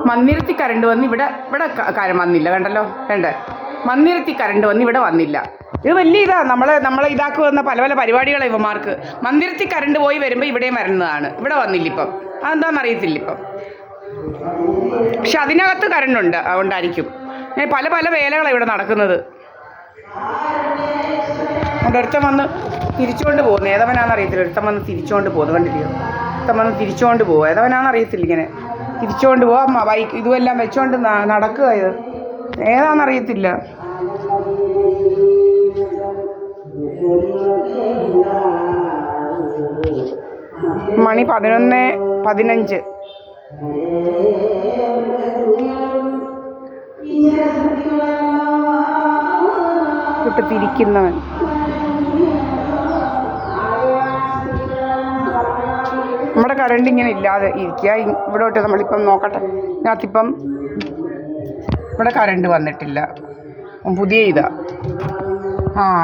മന്ദിരത്തിൽ കറണ്ട് വന്ന് ഇവിടെ വന്നില്ല. കണ്ടല്ലോ, കണ്ടേ, മന്ദിരത്തിൽ കറണ്ട് വന്ന് ഇവിടെ വന്നില്ല. ഇത് വലിയ നമ്മളെ ഇതാക്കുവന്ന പല പല പരിപാടികളാണ് ഇവന്മാർക്ക്. മന്ദിരത്തിൽ കറണ്ട് പോയി വരുമ്പോൾ ഇവിടെയും വരുന്നതാണ്. ഇവിടെ വന്നില്ല ഇപ്പം. അതെന്താണെന്ന് അറിയത്തില്ല ഇപ്പം. പക്ഷെ അതിനകത്ത് കറണ്ടുണ്ട്, അതുകൊണ്ടായിരിക്കും. പല പല വേലകളാണ് ഇവിടെ നടക്കുന്നത്. ഒരുത്തം വന്ന് തിരിച്ചുകൊണ്ട് പോകുന്നു. ഏതവനാണെന്ന് അറിയത്തില്ല. ഒരുത്തം വന്ന് തിരിച്ചുകൊണ്ട് പോകുന്നു. കണ്ടില്ലയോ? ഒരുത്തം വന്ന് തിരിച്ചുകൊണ്ട് പോകും. ഏതവനാണെന്ന് അറിയത്തില്ല. ഇങ്ങനെ തിരിച്ചുകൊണ്ട് പോവാം. ബൈക്ക് ഇതുമെല്ലാം വെച്ചുകൊണ്ട് നടക്കുക. ഇത് ഏതാണെന്നറിയത്തില്ല. മണി 11:15. ഇട്ട് തിരിക്കുന്നവൻ. നമ്മുടെ കറണ്ട് ഇങ്ങനെ ഇല്ലാതെ ഇരിക്കുക. ഇവിടോട്ട് നമ്മളിപ്പം നോക്കട്ടെ. ഇതിനകത്തിപ്പം ഇവിടെ കറണ്ട് വന്നിട്ടില്ല. പുതിയ ഇതാ.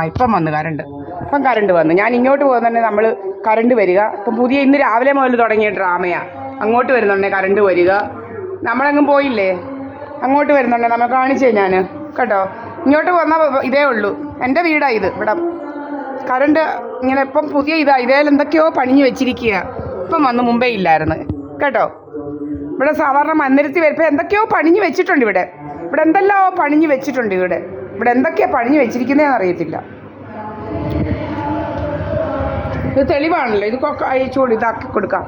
ഇപ്പം വന്നു കറണ്ട്. ഇപ്പം കറണ്ട് വന്നു. ഞാൻ ഇങ്ങോട്ട് പോകുന്ന തന്നെ നമ്മൾ കറണ്ട് വരിക. ഇപ്പം പുതിയ ഇന്ന് രാവിലെ മുതൽ തുടങ്ങിയ ഡ്രാമയാണ്. അങ്ങോട്ട് വരുന്നുണ്ടേ കറണ്ട് വരിക. നമ്മളെങ്ങും പോയില്ലേ, അങ്ങോട്ട് വരുന്നുണ്ടേ നമ്മൾ കാണിച്ചേ ഞാൻ കേട്ടോ. ഇങ്ങോട്ട് വന്നാൽ ഇതേ ഉള്ളൂ. എൻ്റെ വീടാണ് ഇത്. ഇവിടെ കറണ്ട് ഇങ്ങനെ ഇപ്പം പുതിയ ഇതേൽ എന്തൊക്കെയോ പണിഞ്ഞ് വെച്ചിരിക്കുക. ഇപ്പം വന്ന് മുമ്പേ ഇല്ലായിരുന്നു കേട്ടോ. ഇവിടെ സാധാരണ മന്ദിരത്തിൽ വരുമ്പോൾ എന്തൊക്കെയോ പണിഞ്ഞ് വെച്ചിട്ടുണ്ട്. ഇവിടെ എന്തെല്ലോ പണിഞ്ഞ് വെച്ചിട്ടുണ്ട്. ഇവിടെ എന്തൊക്കെയാണ് പണിഞ്ഞ് വെച്ചിരിക്കുന്നതെന്ന് അറിയത്തില്ല. ഇത് തെളിവാണല്ലോ. ഇത് അയച്ചുകൊണ്ട് ഇതാക്കി കൊടുക്കാം.